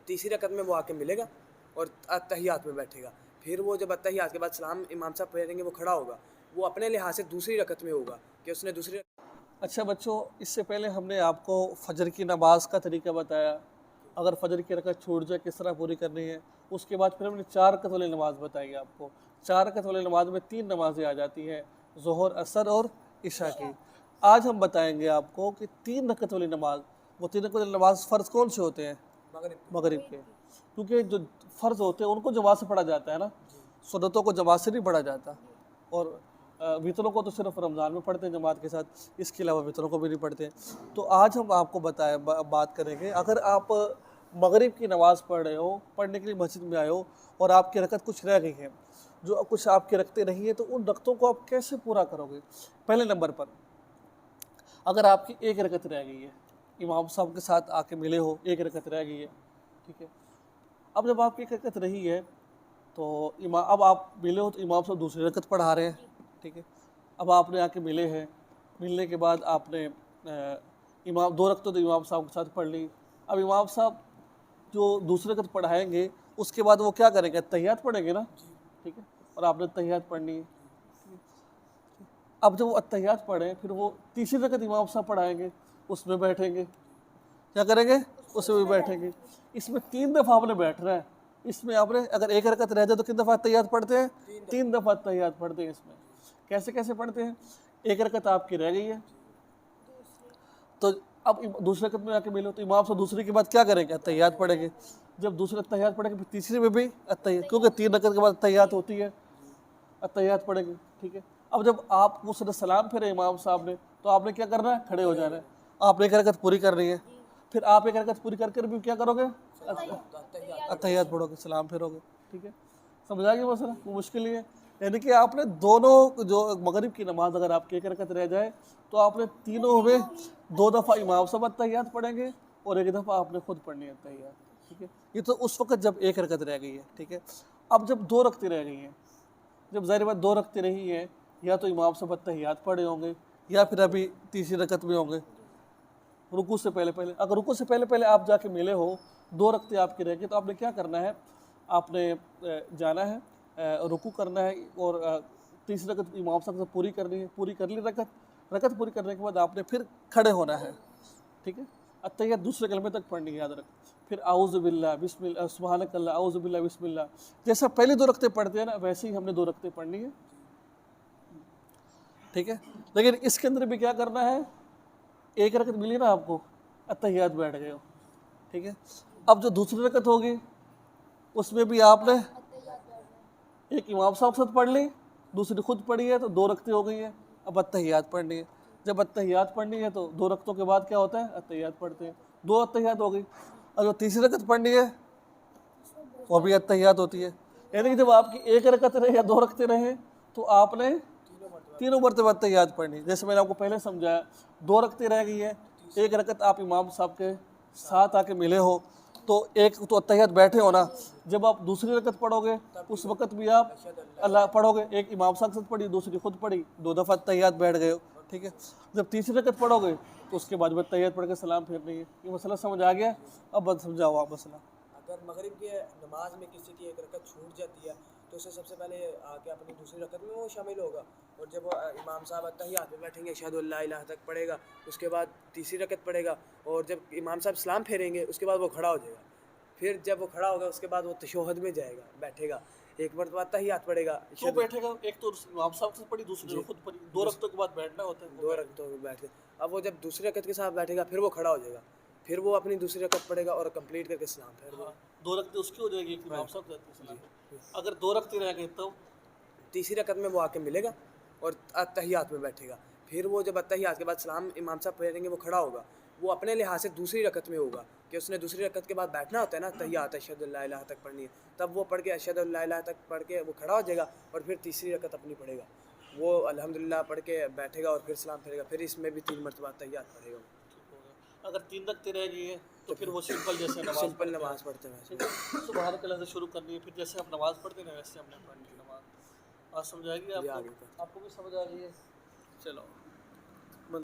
تیسری رکعت میں وہ آ کے ملے گا اور اتحیات میں بیٹھے گا. پھر وہ جب اتحیات کے بعد سلام امام صاحب پڑھیں گے وہ کھڑا ہوگا, وہ اپنے لحاظ سے دوسری رکعت میں ہوگا کہ اس نے دوسری. اچھا بچوں، اس سے پہلے ہم نے آپ کو فجر کی نماز کا طریقہ بتایا، اگر فجر کی رکعت چھوٹ جائے کس طرح پوری کرنی ہے. اس کے بعد پھر ہم نے 4 رکعت والی نماز بتائی آپ کو. 4 رکعت والی نماز میں 3 نمازیں آ جاتی ہیں، ظہر، عصر اور عشاء کی. آج ہم بتائیں گے آپ کو کہ 3 رکعت والی نماز، وہ 3 رکعت والی نماز فرض کون سے ہوتے ہیں؟ مغرب کے. کیونکہ جو فرض ہوتے ہیں ان کو جماعت سے پڑھا جاتا ہے نا، سنتوں کو جماعت سے نہیں پڑھا جاتا. اور وطروں کو تو صرف رمضان میں پڑھتے ہیں جماعت کے ساتھ، اس کے علاوہ وطروں کو بھی نہیں پڑھتے. تو آج ہم آپ کو بات کریں گے، اگر آپ مغرب کی نماز پڑھ رہے ہو، پڑھنے کے لیے مسجد میں آئے ہو اور آپ کی رکعت کچھ رہ گئی ہیں، جو کچھ آپ کے رکھتے نہیں ہیں، تو ان رکعتوں کو آپ کیسے پورا کرو گے؟ پہلے نمبر پر اگر آپ کی 1 رکعت رہ گئی ہے، امام صاحب کے ساتھ آ کے ملے ہو، 1 رکعت رہ گئی ہے، ٹھیک ہے. اب جب آپ کی 1 رکعت رہی ہے تو اب آپ ملے ہو تو امام صاحب دوسری رکعت پڑھا رہے ہیں، ٹھیک ہے. اب آپ نے آ کے ملے ہیں، ملنے کے بعد آپ نے 2 رکعتیں تو امام صاحب کے ساتھ پڑھ لی. اب امام صاحب جو دوسری رکعت پڑھائیں گے اس کے بعد وہ کیا کریں گے؟ تحیات پڑھیں گے نا، ٹھیک ہے. اور آپ نے تحیات پڑھنی ہے. اب جب وہ اتحیات پڑھیں پھر وہ تیسری رکعت امام صاحب پڑھائیں گے، اس میں بیٹھیں گے. کیا کریں گے؟ اس میں بھی بیٹھیں گے. اس میں 3 دفعہ آپ نے بیٹھنا ہے. اس میں آپ نے اگر 1 رکعت رہ جائے تو کتنی دفعہ اتحیات پڑھتے ہیں؟ 3 دفعہ اتحیات پڑھتے ہیں. اس میں کیسے کیسے پڑھتے ہیں؟ 1 رکعت آپ کی رہ گئی ہے تو اب دوسری رکعت میں آ کے ملو تو امام صاحب دوسری کے بعد کیا کریں گے؟ اتحیات پڑھیں گے. جب دوسرے اتحیات پڑھیں گے پھر تیسری میں بھی اتحیات، کیونکہ 3 رکعت کے بعد اتحیات ہوتی ہے، اتحیات پڑھیں گے، ٹھیک ہے. اب جب آپ کو سلام پھرے امام صاحب نے تو آپ نے کیا کرنا ہے؟ کھڑے ہو جانا ہے. آپ نے 1 رکعت پوری کر رہی ہے، پھر آپ 1 رکعت پوری کر کے بھی کیا کرو گے؟ اتحیات پڑھو گے، سلام پھرو گے، ٹھیک ہے. سمجھا گیا مسئلہ؟ وہ مشکل نہیں ہے. یعنی کہ آپ نے دونوں جو مغرب کی نماز اگر آپ کی 1 رکعت رہ جائے تو آپ نے تینوں میں 2 دفعہ امام صاحب اتحیات پڑھیں گے اور 1 دفعہ آپ نے خود پڑھنی ہے اتحیات، ٹھیک ہے. یہ تو اس وقت جب 1 رکعت رہ گئی ہے، ٹھیک ہے. اب جب 2 رکعتیں رہ گئی ہیں، جب ظاہر بات 2 رکعتیں رہی ہیں، یا تو امام صاحب اتحیات پڑھے ہوں گے یا پھر ابھی تیسری رکعت میں ہوں گے رکوع سے پہلے پہلے. اگر رکوع سے پہلے پہلے آپ جا کے ملے ہو، 2 رکعتیں آپ کی رہ گئی، تو آپ نے کیا کرنا ہے؟ آپ نے جانا ہے، رکوع کرنا ہے اور تیسری رکعت امام صاحب سے پوری کرنی ہے. پوری کر لی رکعت پوری کرنے کے بعد آپ نے پھر کھڑے ہونا ہے، ٹھیک ہے. اتحیات دوسرے کلمے تک پڑھنی ہے، یاد رکھ. پھر اعوذ باللہ، بسم اللہ، سبحانک اللہ، اعوذ باللہ، بسم اللہ. جیسا پہلی 2 رکعتیں پڑھتے ہیں نا ویسے ہی ہم نے 2 رکعتیں پڑھنی ہے، ٹھیک ہے. لیکن اس کے اندر بھی کیا کرنا ہے؟ 1 رکعت ملی نا آپ کو، اتحیات بیٹھ گئے ہو، ٹھیک ہے. اب جو دوسری رکعت ہوگی اس میں بھی آپ نے ایک امام صاحب کے ساتھ پڑھ لی، دوسری خود پڑھی ہے، تو 2 رکعتیں ہو گئی ہیں. اب اتحیات پڑھنی ہے. جب اتحیات پڑھنی ہے تو 2 رکعتوں کے بعد کیا ہوتا ہے؟ اتحیات پڑھتے ہیں. 2 اتحیات ہو گئی. اور جو تیسری رکعت پڑھنی ہے وہ بھی اتحیات ہوتی ہے. یعنی کہ جب آپ کی 1 رکعت رہے یا 2 رکعتیں رہیں تو آپ نے تینوں مرتبہ اتحیات پڑھنی. جیسے میں نے آپ کو پہلے سمجھایا، 2 رکعتیں رہ گئی ہیں، 1 رکعت آپ امام صاحب کے ساتھ آ کے ملے ہو تو ایک تو اتحیات بیٹھے ہونا. جب آپ دوسری رکعت پڑھو گے اس وقت بھی آپ اللہ پڑھو گے، ایک امام صاحب کے ساتھ پڑھی، دوسری خود پڑھی، 2 دفعہ اتحیات بیٹھ گئے ہو، ٹھیک ہے. جب تیسری رکعت پڑھو گے تو اس کے بعد اتحیات پڑھ کے سلام پھیرنی ہے. یہ مسئلہ سمجھ آ گیا؟ اب بات سمجھاؤ آپ مسئلہ. اگر مغرب کی نماز میں کسی کی 1 رکعت چھوٹ جاتی ہے تو اسے سب سے پہلے آ کے اپنی دوسری رکعت میں وہ شامل ہوگا. اور جب امام صاحب اتحیات میں بیٹھیں گے، اشہد ان لا الہ تک پڑھے گا، اس کے بعد تیسری رکعت پڑھے گا. اور جب امام صاحب سلام پھیریں گے اس کے بعد وہ کھڑا ہو جائے گا. پھر جب وہ کھڑا ہوگا اس کے بعد وہ تشہد میں جائے گا، بیٹھے گا، 1 مرتبہ اتحیات پڑھے گا. کیوں بیٹھے گا؟ ایک تو امام صاحب سے پڑھی، دوسری خود پڑھی، 2 رکعتوں کے بعد بیٹھنا ہوتا ہے. 2 رکعتوں میں بیٹھ کے اب وہ جب دوسری رکعت کے ساتھ بیٹھے گا پھر وہ کھڑا ہو جائے گا، پھر وہ اپنی دوسری رکعت پڑھے گا اور کمپلیٹ کر کے سلام پھیر دے گا. 2 رکعتیں اس کی ہو جائے گی، ایک امام صاحب جاتی ہے سلام. اگر 2 رکعتیں رہ گئی تو تیسری رکعت میں وہ آ کے ملے گا اور اتحیات میں بیٹھے گا. پھر وہ جب اتحیات کے بعد سلام امام صاحب پڑھیں گے وہ کھڑا ہوگا، وہ اپنے لحاظ سے دوسری رکعت میں ہوگا کہ اس نے دوسری رکعت کے بعد بیٹھنا ہوتا ہے نا، تحیات اشہد ان لا الہ تک پڑھنی ہے، تب وہ پڑھ کے اشہد ان لا الہ تک پڑھ کے وہ کھڑا ہو جائے گا اور پھر تیسری رکعت اپنی پڑھے گا. وہ الحمدللہ پڑھ کے بیٹھے گا اور پھر سلام پھیرے گا. پھر اس میں بھی 3 مرتبہ تحیات پڑھے گا. اگر 3 رکعتیں رہ گئی ہیں تو پھر وہ سمپل جیسے نماز پڑھتے ہیں، سبحان اللہ سے شروع کرنی ہے. پھر جیسے ہم نماز پڑھتے ہیں ویسے ہم نے پڑھنی ہے نماز. بات سمجھ آ گئی آپ کو؟ آپ کو بھی سمجھ آ گئی ہے؟ چلو.